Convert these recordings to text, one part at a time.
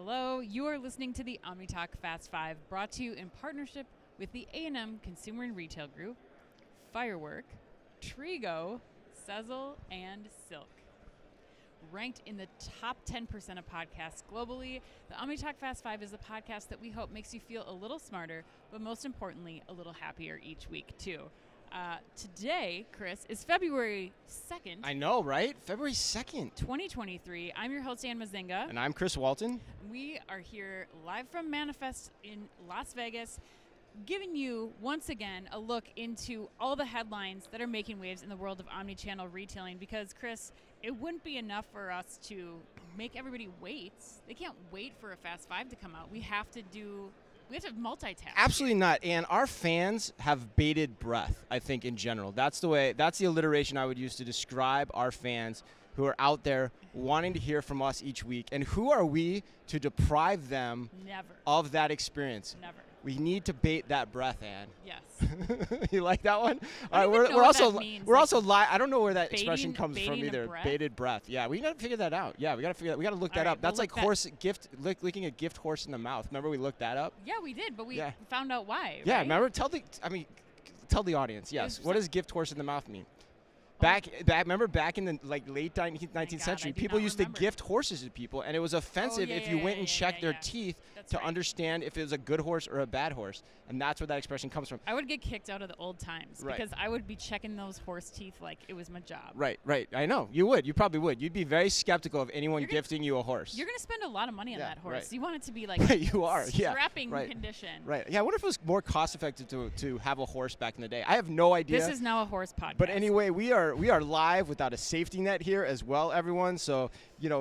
Hello, you are listening to the OmniTalk Fast 5, brought to you in partnership with the A&M Consumer and Retail Group, Firework, Trigo, Sezzle, and Silk. Ranked in the top 10% of podcasts globally, the OmniTalk Fast 5 is a podcast that we hope makes you feel a little smarter, but most importantly, a little happier each week, too. Today, Chris, is February 2nd. I know, right? February 2nd. 2023. I'm your host, Ann Mazinga. And I'm Chris Walton. We are here live from Manifest in Las Vegas, giving you, once again, a look into all the headlines that are making waves in the world of omnichannel retailing. Because, Chris, it wouldn't be enough for us to make everybody wait. They can't wait for a Fast 5 to come out. We have to multitask. Absolutely not. And our fans have bated breath, I think, in general. That's the alliteration I would use to describe our fans who are out there wanting to hear from us each week. And who are we to deprive them of that experience? Never. We need to bait that breath, Ann. Yes. You like that one? I don't even know what that means. We're also I don't know where that expression comes from baiting either. Breath? Bated breath. Yeah, we got to figure that out. Yeah, we got to look that up. That's like licking a gift horse in the mouth. Remember we looked that up? Yeah, we did, but we found out why. Yeah, right? remember? Tell the audience. Yes. What does gift horse in the mouth mean? Remember back in the late 19th century, people used to gift horses to people, and it was offensive if you went and checked their teeth to understand if it was a good horse or a bad horse, and that's where that expression comes from. I would get kicked out of the old times because I would be checking those horse teeth like it was my job. Right. I know. You would. You probably would. You'd be very skeptical of anyone gifting you a horse. You're going to spend a lot of money on that horse. Right. You want it to be like strapping condition. Right. Yeah, I wonder if it was more cost-effective to have a horse back in the day. I have no idea. This is now a horse podcast. But anyway, we are live without a safety net here as well, everyone. So,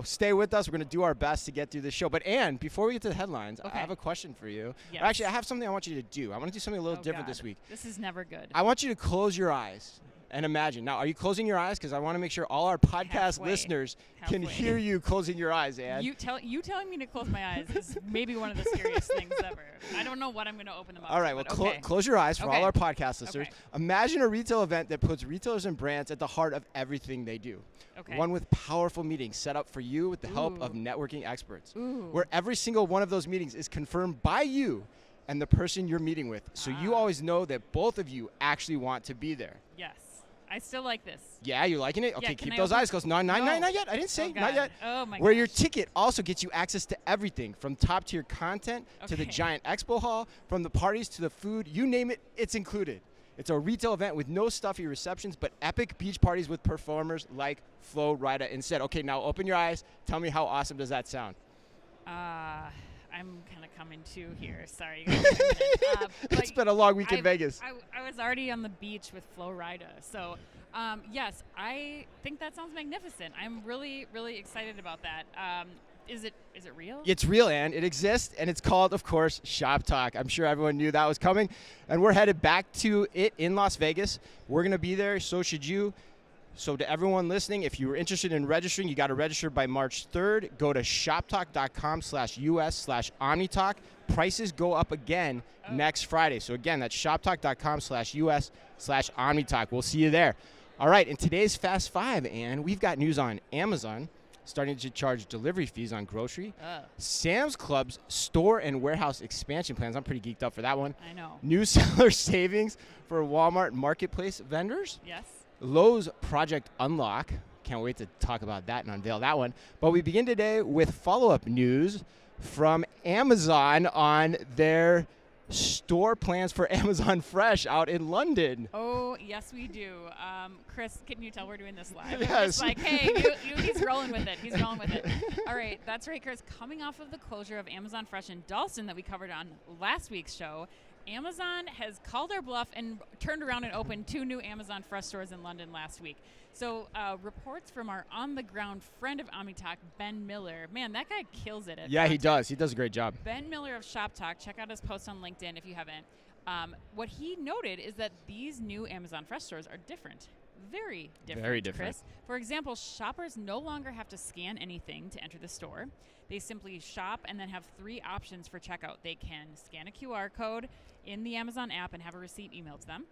stay with us. We're going to do our best to get through this show. But, Ann, before we get to the headlines, I have a question for you. Yes. Actually, I have something I want you to do. I want to do something a little different this week. This is never good. I want you to close your eyes and imagine. Now, are you closing your eyes? Because I want to make sure all our podcast listeners can hear you closing your eyes, Ann. You telling me to close my eyes is maybe one of the scariest things ever. I don't know what I'm going to open them up. All right, close your eyes for all our podcast listeners. Okay. Imagine a retail event that puts retailers and brands at the heart of everything they do. Okay. One with powerful meetings set up for you with the help of networking experts. Where every single one of those meetings is confirmed by you and the person you're meeting with. So you always know that both of you actually want to be there. Yes. I still like this. Yeah, you liking it? Okay, keep those eyes closed. Not yet. I didn't say. Not yet. Oh, my Where your ticket also gets you access to everything from top-tier content to the giant expo hall, from the parties to the food. You name it, it's included. It's a retail event with no stuffy receptions, but epic beach parties with performers like Lowe instead. Okay, now open your eyes. Tell me how awesome does that sound? I'm kind of coming to here. Sorry. It's been a long week in Vegas. I was already on the beach with Flo Rida. So, yes, I think that sounds magnificent. I'm really, really excited about that. Is it real? It's real, Ann. It exists, and it's called, of course, Shoptalk. I'm sure everyone knew that was coming. And we're headed back to it in Las Vegas. We're going to be there. So should you. So to everyone listening, if you were interested in registering, you got to register by March 3rd. Go to shoptalk.com/US/OmniTalk. Prices go up again next Friday. So again, that's shoptalk.com/US/OmniTalk. We'll see you there. All right, in today's Fast 5, Ann, we've got news on Amazon starting to charge delivery fees on grocery. Sam's Club's store and warehouse expansion plans. I'm pretty geeked up for that one. I know. New seller savings for Walmart marketplace vendors. Yes. Lowe's Project Unlock. Can't wait to talk about that and unveil that one. But we begin today with follow-up news from Amazon on their store plans for Amazon Fresh out in London. Oh, yes, we do. Chris, can you tell we're doing this live? Yes. It's like, hey, he's rolling with it. He's rolling with it. All right, that's right, Chris. Coming off of the closure of Amazon Fresh in Dalston that we covered on last week's show, Amazon has called our bluff and turned around and opened 2 new Amazon Fresh stores in London last week. So reports from our on-the-ground friend of OmniTalk, Ben Miller. Man, that guy kills it. Yeah, he does. He does a great job. Ben Miller of Shoptalk. Check out his post on LinkedIn if you haven't. What he noted is that these new Amazon Fresh stores are different. Very different. Very different. Chris. For example, shoppers no longer have to scan anything to enter the store. They simply shop and then have 3 options for checkout. They can scan a QR code in the Amazon app and have a receipt emailed to them.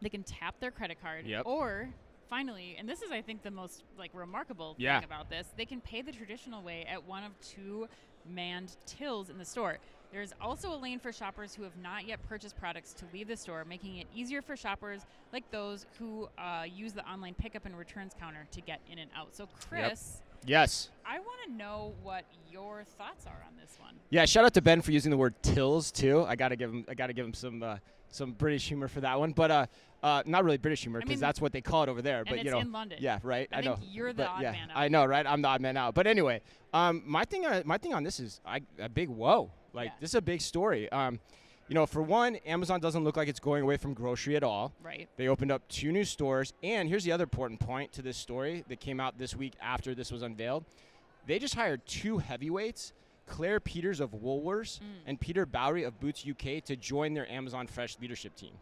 They can tap their credit card. Or finally, and this is, I think, the most remarkable thing about this, they can pay the traditional way at one of 2 manned tills in the store. There's also a lane for shoppers who have not yet purchased products to leave the store, making it easier for shoppers like those who use the online pickup and returns counter to get in and out. So, Chris, yes, I want to know what your thoughts are on this one. Yeah, shout out to Ben for using the word tills too. I gotta give him some British humor for that one, but not really British humor because that's what they call it over there. But it's in London. Yeah, right. I know you're the odd man out. I know, right? I'm the odd man out. But anyway, my thing on this is a big whoa. This is a big story. For one, Amazon doesn't look like it's going away from grocery at all. Right. They opened up 2 new stores, and here's the other important point to this story that came out this week after this was unveiled. They just hired 2 heavyweights, Claire Peters of Woolworths and Peter Bowery of Boots UK, to join their Amazon Fresh leadership team.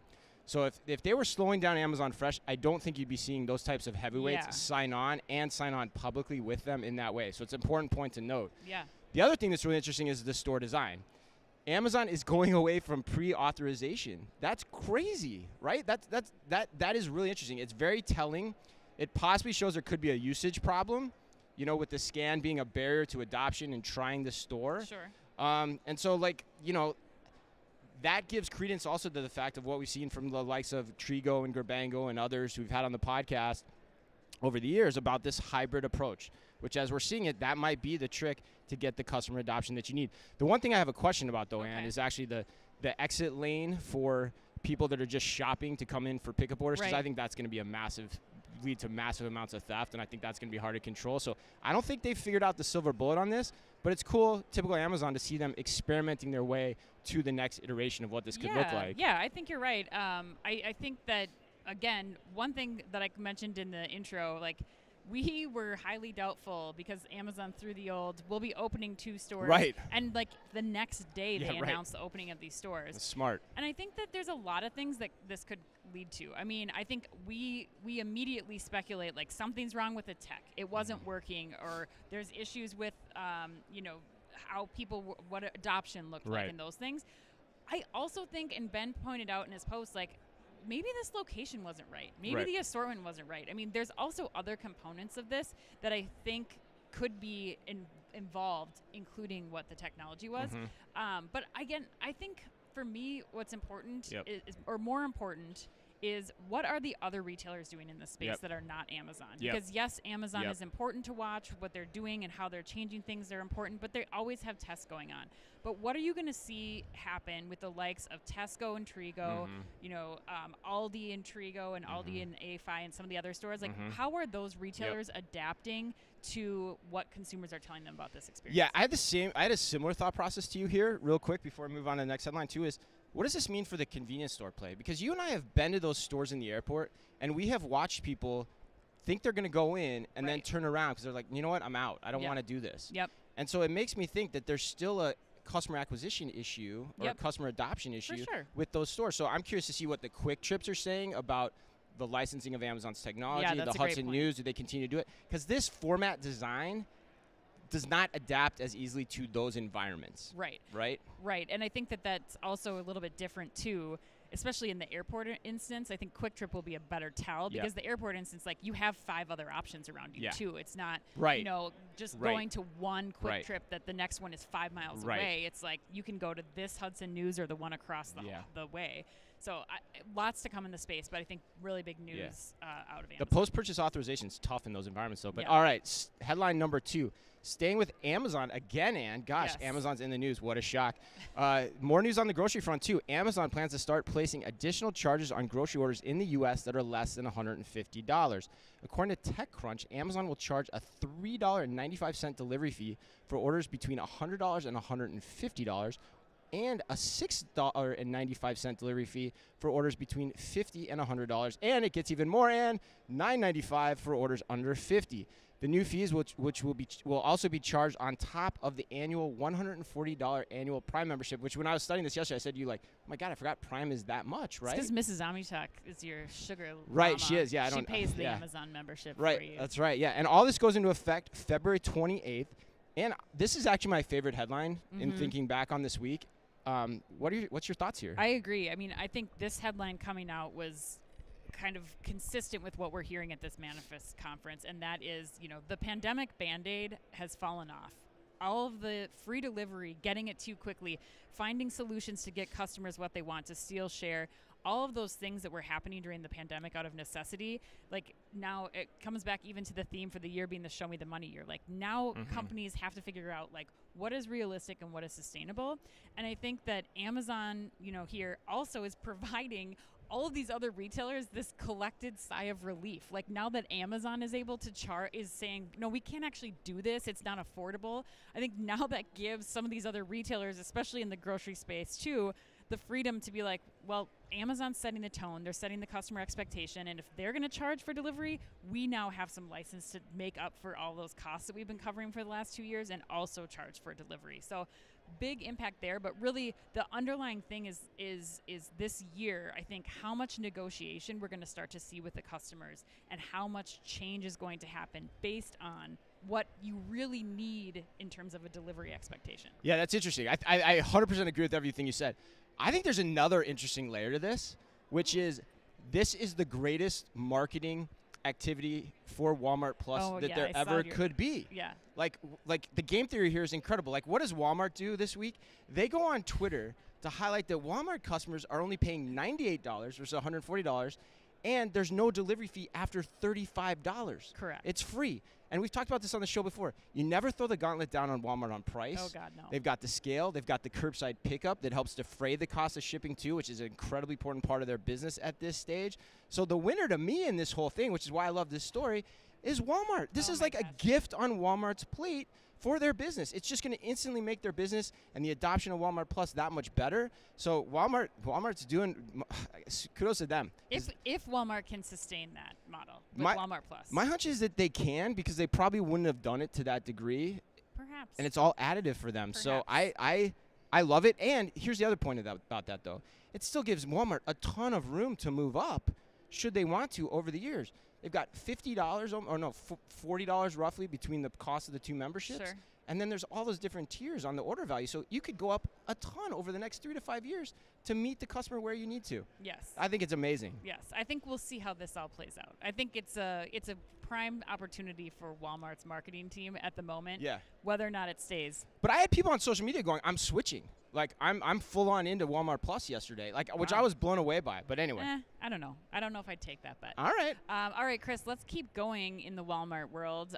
So if they were slowing down Amazon Fresh, I don't think you'd be seeing those types of heavyweights sign on publicly with them in that way. So it's an important point to note. Yeah. The other thing that's really interesting is the store design. Amazon is going away from pre-authorization. That's crazy, right? That is really interesting. It's very telling. It possibly shows there could be a usage problem, with the scan being a barrier to adoption and trying the store. Sure. And so, that gives credence also to the fact of what we've seen from the likes of Trigo and Grabango and others who've had on the podcast over the years about this hybrid approach, which as we're seeing it, that might be the trick to get the customer adoption that you need. The one thing I have a question about, though, Ann, is actually the exit lane for people that are just shopping to come in for pickup orders, because I think that's going to be lead to massive amounts of theft, and I think that's going to be hard to control. So I don't think they've figured out the silver bullet on this, but it's cool, typical Amazon, to see them experimenting their way to the next iteration of what this could look like. Yeah, I think you're right. I think that, again, one thing that I mentioned in the intro, we were highly doubtful because Amazon threw the old, we'll be opening 2 stores. Right. And the next day they announced the opening of these stores. That's smart. And I think that there's a lot of things that this could lead to. I mean, I think we immediately speculate something's wrong with the tech. It wasn't working, or there's issues with, how people, what adoption looked like and those things. I also think, and Ben pointed out in his post, maybe this location wasn't right. Maybe the assortment wasn't right. I mean, there's also other components of this that I think could be involved, including what the technology was. But again, I think for me, what's important or more important is what are the other retailers doing in this space that are not Amazon? Because yes, Amazon is important to watch. What they're doing and how they're changing things, they're important, but they always have tests going on. But what are you going to see happen with the likes of Tesco and Trigo, Aldi and Trigo and Aldi and AFI and some of the other stores? How are those retailers adapting to what consumers are telling them about this experience? Yeah, I had a similar thought process to you here, real quick, before we move on to the next headline too, is what does this mean for the convenience store play? Because you and I have been to those stores in the airport, and we have watched people think they're going to go in and then turn around because they're like, you know what, I'm out. I don't want to do this. And so it makes me think that there's still a customer acquisition issue or a customer adoption issue with those stores. So I'm curious to see what the Quick Trips are saying about the licensing of Amazon's technology, the Hudson News. Do they continue to do it? Because this format design does not adapt as easily to those environments. Right. And I think that that's also a little bit different too, especially in the airport instance. I think Quick Trip will be a better tell because the airport instance, you have 5 other options around you too. It's not, just going to one Quick Trip that the next one is 5 miles away. It's you can go to this Hudson News or the one across the way. So lots to come in the space, but I think really big news out of Amazon. The post-purchase authorization is tough in those environments, though. But all right, headline number 2. Staying with Amazon again, Ann. Gosh, Amazon's in the news. What a shock. More news on the grocery front, too. Amazon plans to start placing additional charges on grocery orders in the U.S. that are less than $150. According to TechCrunch, Amazon will charge a $3.95 delivery fee for orders between $100 and $150, and a $6.95 delivery fee for orders between $50 and $100. And it gets even more, and $9.95 for orders under $50. The new fees, which will also be charged on top of the annual $140 annual Prime membership, which when I was studying this yesterday, I said to you, oh my God, I forgot Prime is that much, right? It's because Mrs. Amitak is your sugar Right, mama. she is, yeah. She pays the Amazon membership for you. That's right, yeah. And all this goes into effect February 28th. And this is actually my favorite headline in thinking back on this week. What's your thoughts here? I agree. I mean, I think this headline coming out was kind of consistent with what we're hearing at this Manifest conference, and that is, the pandemic Band-Aid has fallen off. all of the free delivery, getting it to you quickly, finding solutions to get customers what they want, to steal share, all of those things that were happening during the pandemic out of necessity, like now it comes back even to the theme for the year being the show me the money year. Like now companies have to figure out like what is realistic and what is sustainable. And I think that Amazon, here also is providing all of these other retailers this collected sigh of relief. Like now that Amazon is able to is saying, no, we can't actually do this. It's not affordable. I think now that gives some of these other retailers, especially in the grocery space too, the freedom to be like, well, Amazon's setting the tone. They're setting the customer expectation. And if they're going to charge for delivery, we now have some license to make up for all those costs that we've been covering for the last 2 years and also charge for delivery. So big impact there. But really the underlying thing is this year, I think, how much negotiation we're going to start to see with the customers and how much change is going to happen based on what you really need in terms of a delivery expectation. Yeah, that's interesting. I 100% agree with everything you said. I think there's another interesting layer to this, which is this is the greatest marketing activity for Walmart Plus that there ever could be. Yeah. Like the game theory here is incredible. Like, what does Walmart do this week? They go on Twitter to highlight that Walmart customers are only paying $98 versus $140, and there's no delivery fee after $35. Correct. It's free. And we've talked about this on the show before. You never throw the gauntlet down on Walmart on price. Oh, God, no. They've got the scale. They've got the curbside pickup that helps defray the cost of shipping, too, which is an incredibly important part of their business at this stage. So the winner to me in this whole thing, which is why I love this story, is Walmart. This is like a gift on Walmart's plate for their business. It's just going to instantly make their business and the adoption of Walmart Plus that much better. So Walmart's doing, kudos to them. If Walmart can sustain that model with Walmart Plus. My hunch is that they can, because they probably wouldn't have done it to that degree. Perhaps. And it's all additive for them. Perhaps. So I love it. And here's the other point about that, though. It still gives Walmart a ton of room to move up should they want to over the years. They've got $40 roughly between the cost of the two memberships. Sure. And then there's all those different tiers on the order value. So you could go up a ton over the next 3 to 5 years to meet the customer where you need to. Yes. I think it's amazing. Yes. I think we'll see how this all plays out. I think it's a prime opportunity for Walmart's marketing team at the moment. Yeah. Whether or not it stays. But I had people on social media going, I'm switching. Like, I'm full on into Walmart Plus yesterday, which I was blown away by. But anyway. I don't know. I don't know if I'd take that bet. All right. All right, Chris, let's keep going in the Walmart world.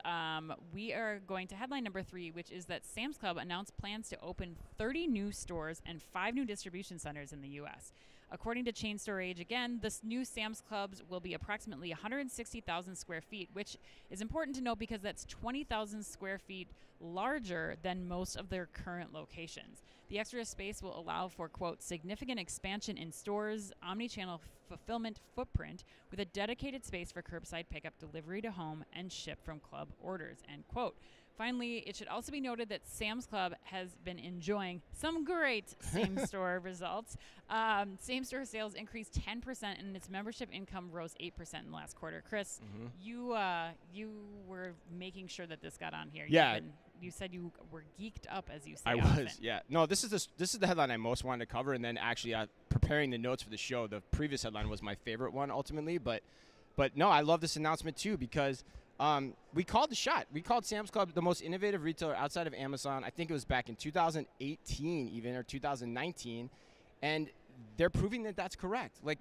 We are going to headline number 3, which is that Sam's Club announced plans to open 30 new stores and 5 new distribution centers in the U.S. According to Chain Store Age, again, this new Sam's Clubs will be approximately 160,000 square feet, which is important to note because that's 20,000 square feet larger than most of their current locations. The extra space will allow for, quote, significant expansion in stores, omni-channel fulfillment footprint with a dedicated space for curbside pickup, delivery to home, and ship from club orders, end quote. Finally, it should also be noted that Sam's Club has been enjoying some great same-store results. Same-store sales increased 10%, and its membership income rose 8% in the last quarter. Chris, you were making sure that this got on here. Yeah. You said you were geeked up, as you say. I often. was, yeah. No, this is the headline I most wanted to cover, and then actually preparing the notes for the show, the previous headline was my favorite one ultimately. But no, I love this announcement too because we called the shot. We called Sam's Club the most innovative retailer outside of Amazon. I think it was back in 2018 even, or 2019, and they're proving that that's correct. Like,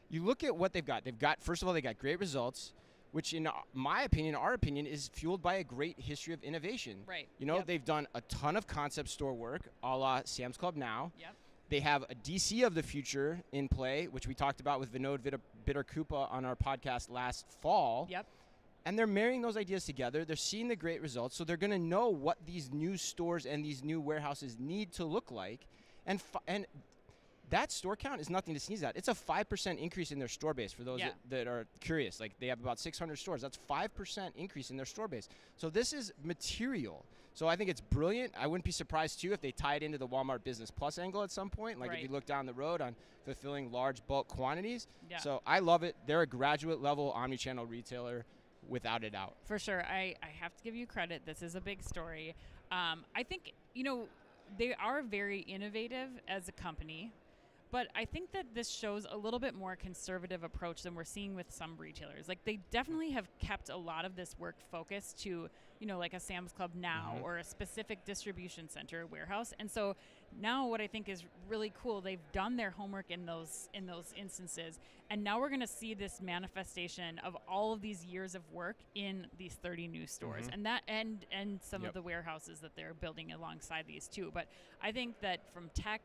you look at what they've got. First of all, they got great results, which in my opinion, our opinion, is fueled by a great history of innovation. Right. They've done a ton of concept store work, a la Sam's Club now. Yep. They have a DC of the future in play, which we talked about with Vinod Bitterkupa on our podcast last fall. Yep. And they're marrying those ideas together. They're seeing the great results, so they're going to know what these new stores and these new warehouses need to look like. And that store count is nothing to sneeze at. It's a 5% increase in their store base for those that are curious. Like, they have about 600 stores. That's 5% increase in their store base. So this is material. So I think it's brilliant. I wouldn't be surprised, too, if they tie it into the Walmart Business Plus angle at some point. Like, if you look down the road on fulfilling large bulk quantities. Yeah. So I love it. They're a graduate-level omnichannel retailer without a doubt. For sure. I have to give you credit. This is a big story. I think, they are very innovative as a company. But I think that this shows a little bit more conservative approach than we're seeing with some retailers. Like, they definitely have kept a lot of this work focused to, like a Sam's Club now or a specific distribution center warehouse. And so now what I think is really cool, they've done their homework in those instances, and now we're going to see this manifestation of all of these years of work in these 30 new stores, and that and some of the warehouses that they're building alongside these too. But I think that from tech,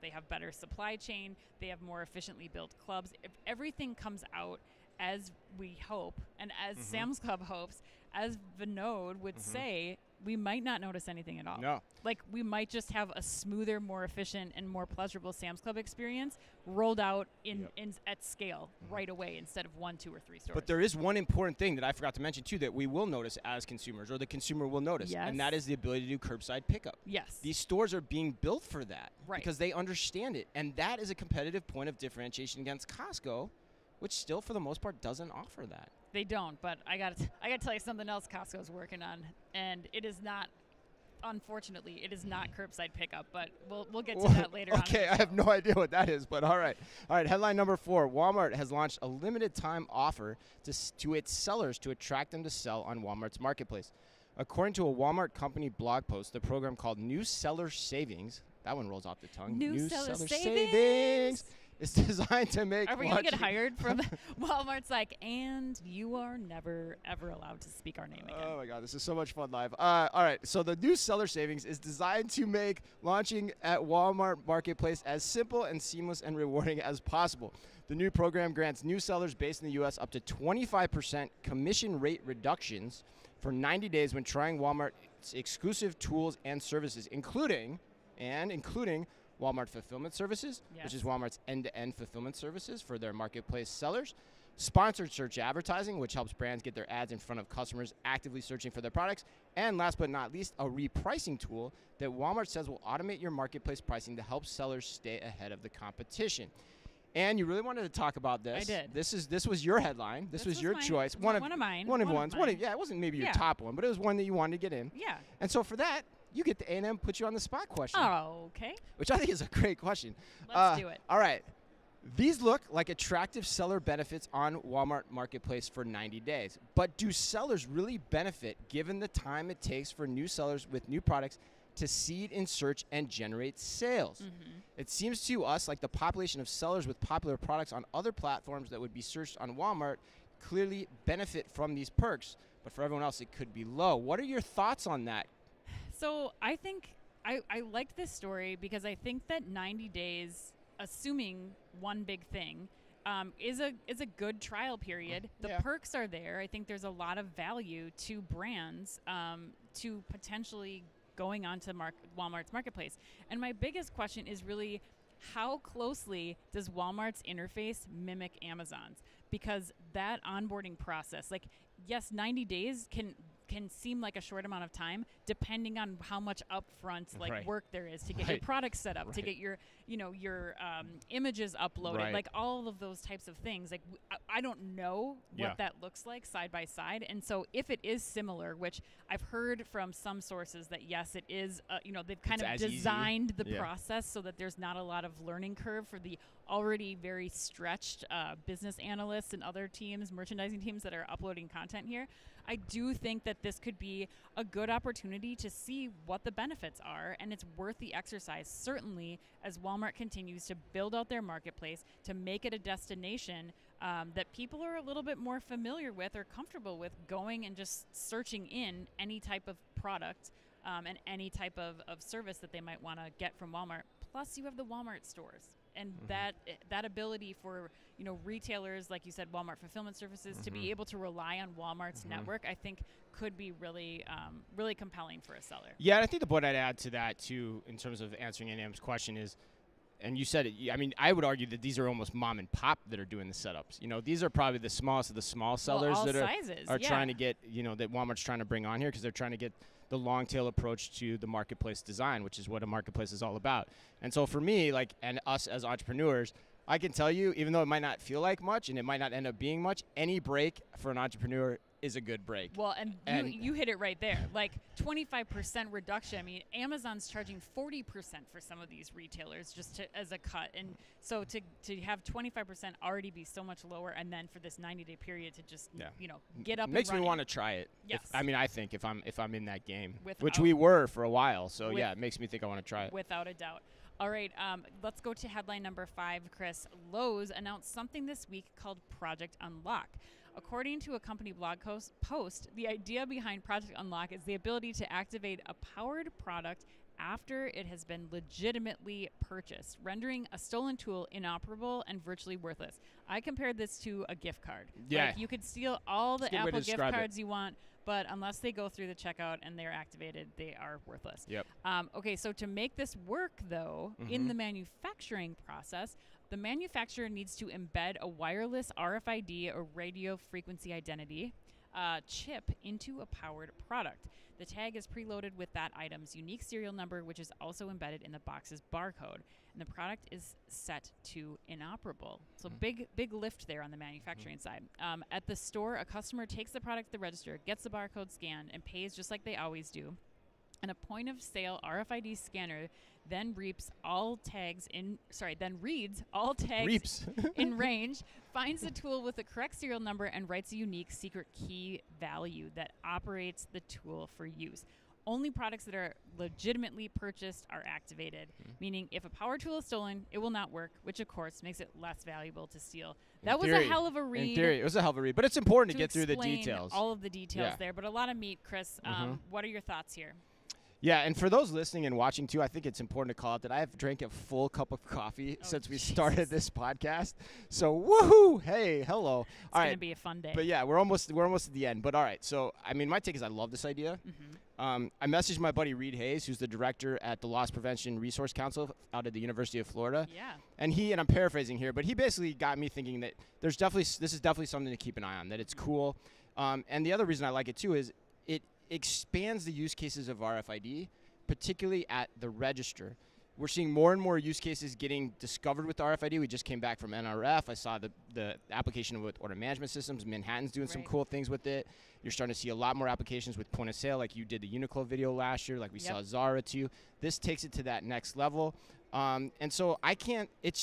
they have better supply chain, they have more efficiently built clubs. If everything comes out as we hope, and as Sam's Club hopes, as Vinod would say, we might not notice anything at all. No. Like, we might just have a smoother, more efficient, and more pleasurable Sam's Club experience rolled out in at scale right away instead of 1, 2, or 3 stores. But there is one important thing that I forgot to mention, too, that we will notice as consumers, or the consumer will notice, and that is the ability to do curbside pickup. Yes. These stores are being built for that because they understand it, and that is a competitive point of differentiation against Costco, which still, for the most part, doesn't offer that. They don't, but I got to tell you something else Costco's working on, and it is not, unfortunately, it is not curbside pickup, but we'll get to that later on. Okay, I have no idea what that is, but all right. All right, headline number 4, Walmart has launched a limited time offer to its sellers to attract them to sell on Walmart's marketplace. According to a Walmart company blog post, the program called New Seller Savings, that one rolls off the tongue. New Seller Savings. It's designed to make. Are we going to get hired from Walmart's like, and you are never, ever allowed to speak our name again. Oh, my God. This is so much fun live. All right. So the New Seller Savings is designed to make launching at Walmart Marketplace as simple and seamless and rewarding as possible. The new program grants new sellers based in the U.S. up to 25% commission rate reductions for 90 days when trying Walmart's exclusive tools and services, including Walmart Fulfillment Services, which is Walmart's end-to-end fulfillment services for their marketplace sellers. Sponsored search advertising, which helps brands get their ads in front of customers actively searching for their products. And last but not least, a repricing tool that Walmart says will automate your marketplace pricing to help sellers stay ahead of the competition. And you really wanted to talk about this. I did. This was your headline. This was your choice. One of mine. Yeah, it wasn't maybe your top one, but it was one that you wanted to get in. Yeah. And so for that, you get the A&M put you on the spot question. Oh, okay. Which I think is a great question. Let's do it. All right. These look like attractive seller benefits on Walmart Marketplace for 90 days. But do sellers really benefit given the time it takes for new sellers with new products to seed in search and generate sales? It seems to us like the population of sellers with popular products on other platforms that would be searched on Walmart clearly benefit from these perks. But for everyone else, it could be low. What are your thoughts on that? So I think I liked this story because I think that 90 days, assuming one big thing, is a good trial period. The perks are there. I think there's a lot of value to brands to potentially going onto Walmart's marketplace. And my biggest question is really, how closely does Walmart's interface mimic Amazon's? Because that onboarding process, like, yes, 90 days can seem like a short amount of time, depending on how much upfront work there is to get your products set up, to get your images uploaded, like all of those types of things. Like I don't know what that looks like side by side, and so if it is similar, which I've heard from some sources that yes, it is. They've kind of designed the process so that there's not a lot of learning curve for the already very stretched business analysts and other teams, merchandising teams that are uploading content here. I do think that this could be a good opportunity to see what the benefits are, and it's worth the exercise, certainly as Walmart continues to build out their marketplace to make it a destination that people are a little bit more familiar with or comfortable with going and just searching in any type of product and any type of service that they might want to get from Walmart. Plus, you have the Walmart stores. And that ability for retailers, like you said, Walmart Fulfillment Services, to be able to rely on Walmart's network, I think could be really really compelling for a seller. Yeah, and I think the point I'd add to that too, in terms of answering Anam's question, is, and you said it. I mean, I would argue that these are almost mom and pop that are doing the setups. These are probably the smallest of the small sellers that are trying to get that Walmart's trying to bring on here because they're trying to get the long tail approach to the marketplace design, which is what a marketplace is all about. And so for me, and us as entrepreneurs, I can tell you, even though it might not feel like much and it might not end up being much, any break for an entrepreneur is a good break. Well, and you hit it right there. Like 25% reduction. I mean, Amazon's charging 40% for some of these retailers just as a cut. And so to have 25% already be so much lower, and then for this 90-day period to just get up. Makes and me want to try it. Yes. I think if I'm in that game, which we were for a while. So yeah, it makes me think I want to try it. Without a doubt. All right, let's go to headline number 5, Chris. Lowe's announced something this week called Project Unlock. According to a company blog post, the idea behind Project Unlock is the ability to activate a powered product after it has been legitimately purchased, rendering a stolen tool inoperable and virtually worthless. I compared this to a gift card. Yeah. Like, you could steal all the Apple gift cards you want, but unless they go through the checkout and they're activated, they are worthless. Yep. Okay, so to make this work, though, in the manufacturing process, the manufacturer needs to embed a wireless RFID or radio frequency identity chip into a powered product. The tag is preloaded with that item's unique serial number, which is also embedded in the box's barcode. And the product is set to inoperable. So big lift there on the manufacturing side. At the store, a customer takes the product to the register, gets the barcode scanned, and pays just like they always do. And a point-of-sale RFID scanner then reads all tags in range, finds the tool with the correct serial number, and writes a unique secret key value that operates the tool for use. Only products that are legitimately purchased are activated, meaning if a power tool is stolen, it will not work, which of course makes it less valuable to steal. That was a hell of a read. In theory, it was a hell of a read, but it's important to get through the details. All of the details there, but a lot of meat, Chris. What are your thoughts here? Yeah, and for those listening and watching too, I think it's important to call out that I have drank a full cup of coffee since we started this podcast. So woohoo! Hey, hello. It's gonna be a fun day. But yeah, we're almost at the end. But all right, so I mean, my take is I love this idea. I messaged my buddy Reed Hayes, who's the director at the Loss Prevention Resource Council out at the University of Florida. Yeah. And I'm paraphrasing here, but he basically got me thinking that this is definitely something to keep an eye on. That it's cool. And the other reason I like it too is it expands the use cases of RFID, particularly at the register. We're seeing more and more use cases getting discovered with RFID. We just came back from NRF. I saw the application with order management systems. Manhattan's doing some cool things with it. You're starting to see a lot more applications with point of sale, like you did the Uniqlo video last year, like we saw Zara too. This takes it to that next level. And so it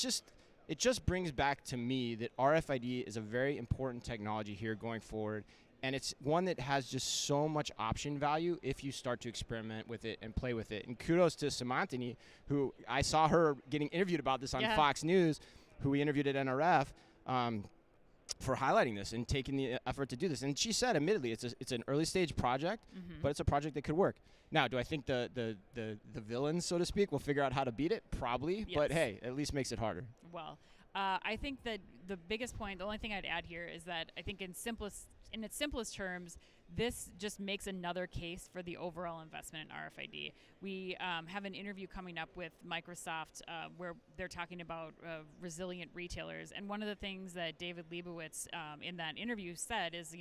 just brings back to me that RFID is a very important technology here going forward. And it's one that has just so much option value if you start to experiment with it and play with it. And kudos to Samantini, who I saw her getting interviewed about this on Fox News, who we interviewed at NRF, for highlighting this and taking the effort to do this. And she said, admittedly, it's an early stage project, but it's a project that could work. Now, do I think the villains, so to speak, will figure out how to beat it? Probably. Yes. But hey, at least makes it harder. Well, I think that the biggest point, the only thing I'd add here is that I think in its simplest terms, this just makes another case for the overall investment in RFID. We have an interview coming up with Microsoft where they're talking about resilient retailers. And one of the things that David Leibowitz in that interview said is,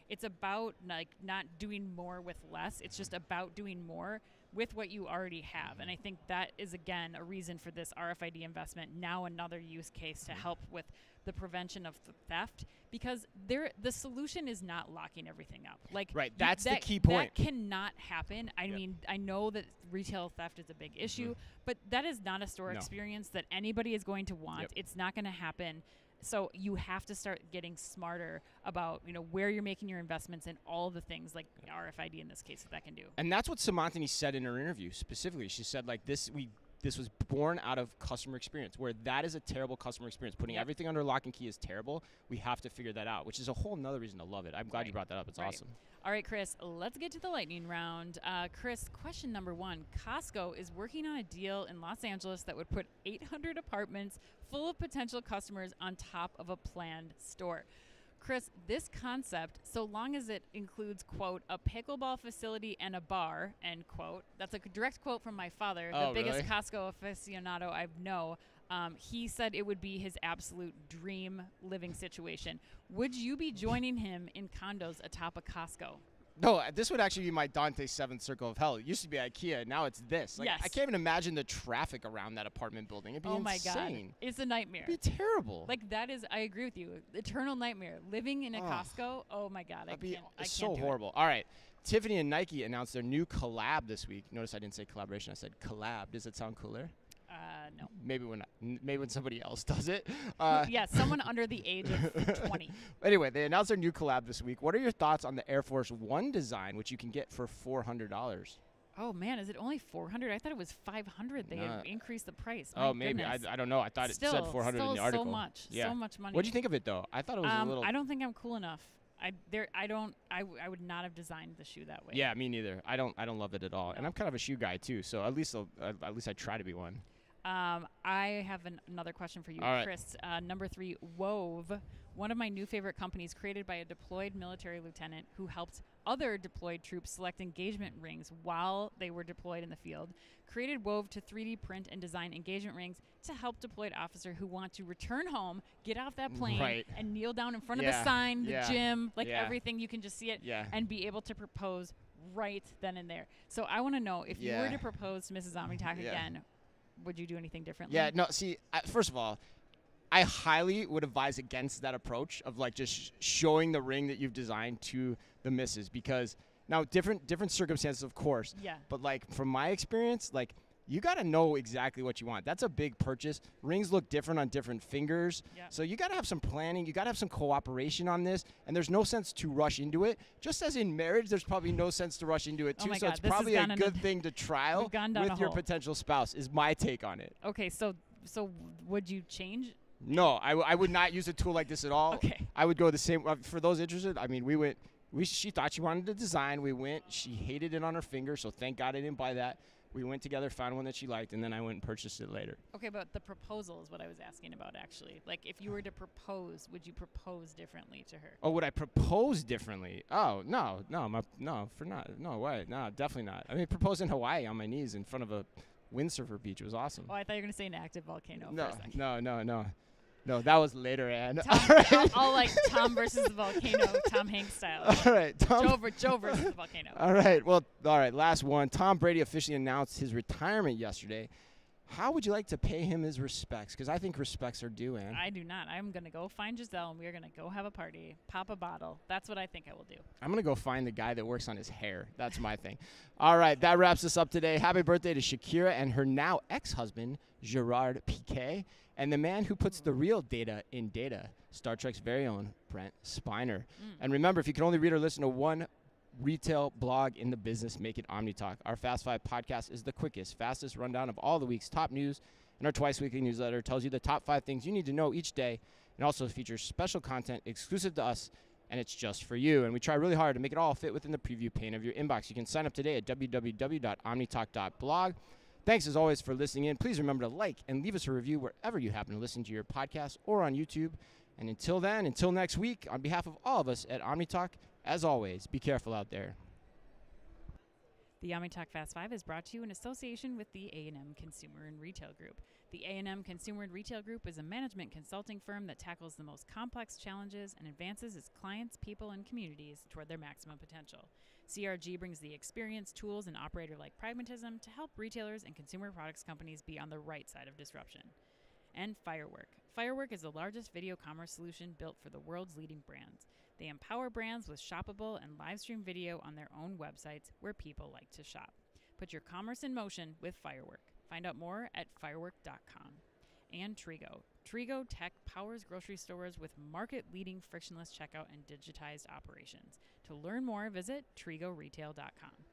it's about not doing more with less. It's just about doing more with what you already have. And I think that is, again, a reason for this RFID investment, now another use case to help with the prevention of theft, because the solution is not locking everything up. That's the key point. That cannot happen. I mean, I know that retail theft is a big issue, but that is not a store experience that anybody is going to want. It's not going to happen. So you have to start getting smarter about where you're making your investments and all the things like RFID in this case that can do. And that's what Samantini said in her interview specifically. She said this was born out of customer experience, where that is a terrible customer experience. Putting everything under lock and key is terrible. We have to figure that out, which is a whole nother reason to love it. I'm glad you brought that up. It's awesome. All right, Chris, let's get to the lightning round. Chris, question number 1. Costco is working on a deal in Los Angeles that would put 800 apartments full of potential customers on top of a planned store. Chris, this concept, so long as it includes, quote, a pickleball facility and a bar, end quote. That's a direct quote from my father, the biggest Costco aficionado I know. He said it would be his absolute dream living situation. Would you be joining him in condos atop a Costco? No, this would actually be my Dante's seventh circle of hell. It used to be IKEA. Now it's this. Like, Yes. I can't even imagine the traffic around that apartment building. It'd be my God. insane. It's a nightmare. It'd be terrible. Like, that is, I agree with you. Eternal nightmare. Living in a Costco, oh my God. I can't so do horrible. All right. Tiffany and Nike announced their new collab this week. Notice I didn't say collaboration. I said collab. Does it sound cooler? No. Maybe when somebody else does it. Yeah, someone under the age of 20. Anyway, they announced their new collab this week. What are your thoughts on the Air Force One design, which you can get for $400? Oh man, is it only 400? I thought it was 500. They have increased the price. Oh, maybe. I don't know. I thought it said 400 in the article. So much. Yeah. So much money. What do you think of it though? I thought it was a little. I don't think I'm cool enough. I would not have designed the shoe that way. Yeah, me neither. I don't love it at all. No. And I'm kind of a shoe guy too, so at least I try to be one. I have another question for you, Chris. Number 3, Wove, one of my new favorite companies, created by a deployed military lieutenant who helped other deployed troops select engagement rings while they were deployed in the field, created Wove to 3D print and design engagement rings to help deployed officers who want to return home, get off that plane, and kneel down in front of the sign, the gym, everything. You can just see it and be able to propose right then and there. So I want to know, if you were to propose to Mrs. Amitak again, would you do anything differently? Yeah, no, see, first of all, I highly would advise against that approach of like just showing the ring that you've designed to the missus, because now different circumstances, of course. Yeah. But like from my experience, like you got to know exactly what you want. That's a big purchase. Rings look different on different fingers. Yeah. So you got to have some planning. You got to have some cooperation on this. And there's no sense to rush into it. Just as in marriage, there's probably no sense to rush into it too. So it's probably a good thing to trial with your potential spouse is my take on it. Okay, so would you change? No, I would not use a tool like this at all. Okay. I would go the same. For those interested, I mean, she thought she wanted to design. We went. She hated it on her finger, so thank God I didn't buy that. We went together, found one that she liked, and then I went and purchased it later. Okay, but the proposal is what I was asking about, actually. Like, if you were to propose, would you propose differently to her? Oh, would I propose differently? Oh, no, way. No, definitely not. I mean, propose in Hawaii on my knees in front of a windsurfer beach. It was awesome. Oh, I thought you were going to say an active volcano for a second. No. No, that was later, Ann. I'll like Tom versus the volcano, Tom Hanks style. All right, Joe versus the volcano. All right, well, last one. Tom Brady officially announced his retirement yesterday. How would you like to pay him his respects? Because I think respects are due, Ann. I do not. I'm going to go find Giselle, and we're going to go have a party, pop a bottle. That's what I think I will do. I'm going to go find the guy that works on his hair. That's my thing. All right, that wraps us up today. Happy birthday to Shakira and her now ex-husband, Gerard Piqué, and the man who puts the real data in data, Star Trek's very own Brent Spiner. And remember, if you can only read or listen to one retail blog in the business, make it OmniTalk. Our Fast 5 podcast is the quickest, fastest rundown of all the week's top news, and our twice-weekly newsletter tells you the top 5 things you need to know each day, and also features special content exclusive to us, and it's just for you. And we try really hard to make it all fit within the preview pane of your inbox. You can sign up today at www.omnitalk.blog. Thanks, as always, for listening in. Please remember to like and leave us a review wherever you happen to listen to your podcast or on YouTube. And until next week, on behalf of all of us at OmniTalk, as always, be careful out there. The OmniTalk Fast 5 is brought to you in association with the A&M Consumer and Retail Group. The A&M Consumer and Retail Group is a management consulting firm that tackles the most complex challenges and advances its clients, people, and communities toward their maximum potential. CRG brings the experience, tools, and operator-like pragmatism to help retailers and consumer products companies be on the right side of disruption. And Firework. Firework is the largest video commerce solution built for the world's leading brands. They empower brands with shoppable and live stream video on their own websites where people like to shop. Put your commerce in motion with Firework. Find out more at firework.com. And Trigo. Trigo Tech powers grocery stores with market-leading frictionless checkout and digitized operations. To learn more, visit trigoretail.com.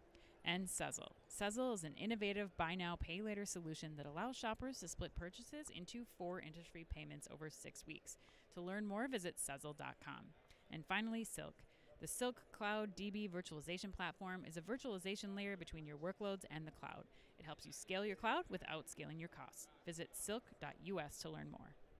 And Sezzle. Sezzle is an innovative buy now, pay later solution that allows shoppers to split purchases into 4 interest-free payments over 6 weeks. To learn more, visit Sezzle.com. And finally, Silk. The Silk Cloud DB virtualization platform is a virtualization layer between your workloads and the cloud. It helps you scale your cloud without scaling your costs. Visit silk.us to learn more.